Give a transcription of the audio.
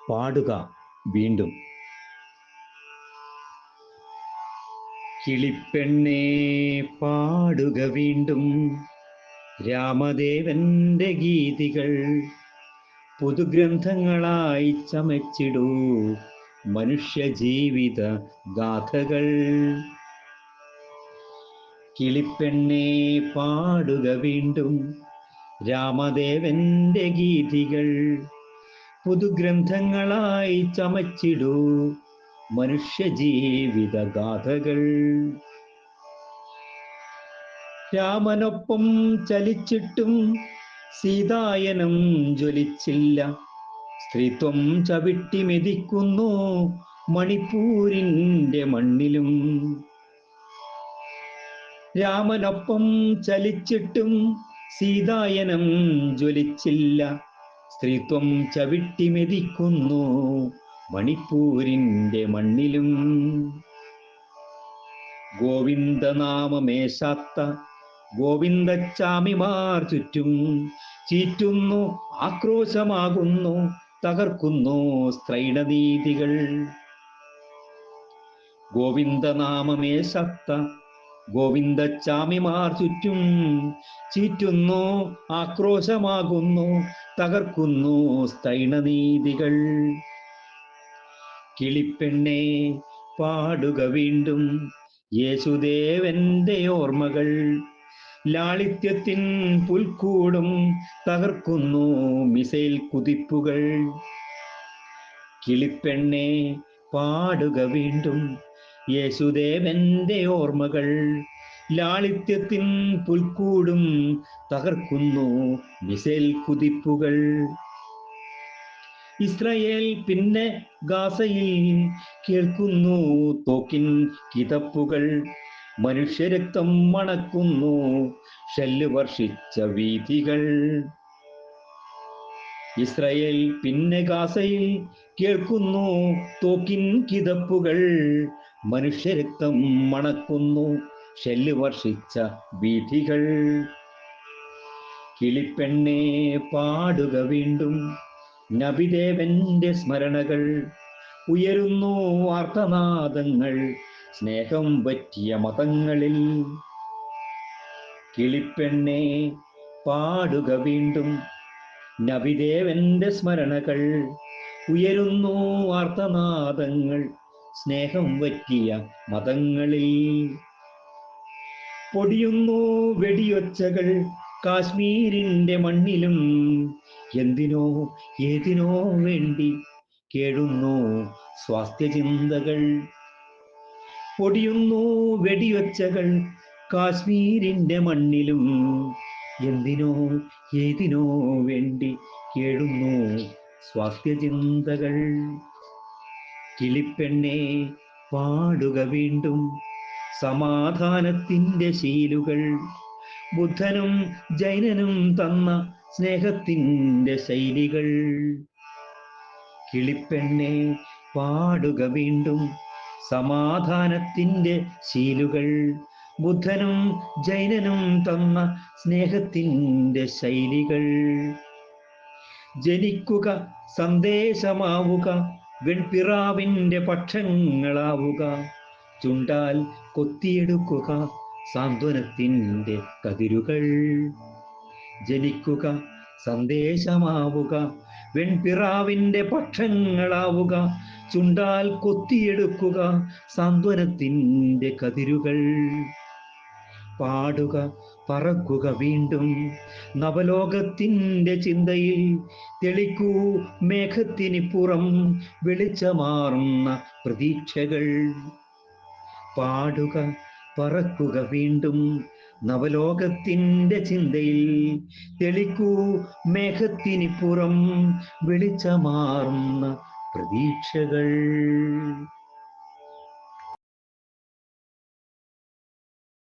പാടുക വീണ്ടും. കിളിപ്പെണ്ണേ പാടുക വീണ്ടും രാമദേവന്റെ ഗീതികൾ, പുതുഗ്രന്ഥങ്ങളായി ചമച്ചിടൂ മനുഷ്യജീവിത ഗാഥകൾ. കിളിപ്പെണ്ണേ പാടുക വീണ്ടും രാമദേവന്റെ ഗീതികൾ, പുതുഗ്രന്ഥങ്ങളായി ചമച്ചിടൂ മനുഷ്യജീവിത ഗാഥകൾ. രാമനൊപ്പം ചലിച്ചിട്ടും സീതായനം ജ്വലിച്ചില്ല, സ്ത്രീത്വം ചവിട്ടി മെതിക്കുന്നു മണിപ്പൂരിന്റെ മണ്ണിലും. രാമനൊപ്പം ചലിച്ചിട്ടും സീതായനം ജ്വലിച്ചില്ല, സ്ത്രീത്വം ചവിട്ടി മെതിക്കുന്നു മണിപ്പൂരിന്റെ മണ്ണിലും. ഗോവിന്ദനാമമേശാത്ത ഗോവിന്ദച്ചാമിമാർ ചുറ്റും ചീറ്റുന്നു, ആക്രോശമാകുന്നു, തകർക്കുന്നു സ്ത്രൈണനീതികൾ. ഗോവിന്ദനാമമേശാത്ത ഗോവിന്ദച്ചാമിമാർ ചുറ്റും ചീറ്റുന്നു, ആക്രോശമാകുന്നു, തകർക്കുന്നു സ്ത്രൈണനീതികൾ. കിളിപ്പെണ്ണേ പാടുക വീണ്ടും യേശുദേവന്റെ ഓർമ്മകൾ, ലാളിത്യത്തിൻ പുൽക്കൂടും തകർക്കുന്നു മിസൈൽ കുതിപ്പുകൾ. കിളിപ്പെണ്ണേ പാടുക വീണ്ടും യേശുദേവന്റെ ഓർമ്മകൾ, ലാളിത്യത്തിൻ പുൽക്കൂടും തകർക്കുന്നു മിസൈൽ കുതിപ്പുകൾ. ഇസ്രായേൽ പിന്നെ ഗാസയിൽ കേൾക്കുന്നു തോക്കിൻ കിതപ്പുകൾ, മനുഷ്യരക്തം മണക്കുന്നു ഷെല്ല് വർഷിച്ച വീഥികൾ. ഇസ്രായേൽ പിന്നെ ഗാസയിൽ കേൾക്കുന്നു തോക്കിൻ കിതപ്പുകൾ, മനുഷ്യരക്തം മണക്കുന്നു ഷെല്ല് വർഷിച്ച വീഥികൾ. കിളിപ്പെണ്ണേ പാടുക വീണ്ടും നബിദേവന്റെ സ്മരണകൾ, ഉയരുന്നു ആർത്തനാദങ്ങൾ സ്നേഹം പറ്റിയ മതങ്ങളിൽ. കിളിപ്പെണ്ണേ പാടുക വീണ്ടും നബിദേവന്റെ സ്മരണകൾ, ഉയരുന്നു ആർത്തനാദങ്ങൾ സ്നേഹം പറ്റിയ മതങ്ങളിൽ. പൊടിയുന്നു വെടിയൊച്ചകൾ കാശ്മീരിന്റെ മണ്ണിലും, എന്തിനോ ഏതിനോ വേണ്ടി കേഴുന്നു സ്വാസ്ഥ്യചിന്തകൾ. പൊടിയുന്നു വെടിയൊച്ചകൾ കാശ്മീരിന്റെ മണ്ണിലും, എന്തിനോ ഏതിനോ വേണ്ടി കേഴുന്നു സ്വാസ്ഥ്യചിന്തകൾ. കിളിപ്പെണ്ണേ പാടുക വീണ്ടും സമാധാനത്തിന്റെ ശീലുകൾ, ബുദ്ധനും ജൈനനും തന്ന സ്നേഹത്തിന്റെ ശൈലികൾ. കിളിപ്പെണ്ണേ പാടുക വീണ്ടും സമാധാനത്തിന്റെ ശീലുകൾ, ബുദ്ധനും ജൈനനും തന്ന സ്നേഹത്തിന്റെ ശൈലികൾ. ജനിക്കുക സന്ദേശമാവുക, വെൺപിറാവിന്റെ പക്ഷങ്ങളാവുക, ചുണ്ടാൽ കൊത്തിയെടുക്കുക സാന്ത്വനത്തിന്റെ കതിരുകൾ. ജനിക്കുക സന്ദേശമാവുക, വെൺപിറാവിന്റെ പക്ഷങ്ങളാവുക, ചുണ്ടാൽ കൊത്തിയെടുക്കുക സാന്ത്വനത്തിന്റെ കതിരുകൾ. പാടുക പറക്കുക വീണ്ടും നവലോകത്തിന്റെ ചിന്തയിൽ, തെളിക്കൂ മേഘത്തിനിപ്പുറം വെളിച്ചമാർന്ന പ്രതീക്ഷകൾ. പാടുക പറക്കുക വീണ്ടും നവലോകത്തിന്റെ ചിന്തയിൽ, തെളിക്കൂ മേഘത്തിനിപ്പുറം വെളിച്ചമാർന്ന പ്രതീക്ഷകൾ.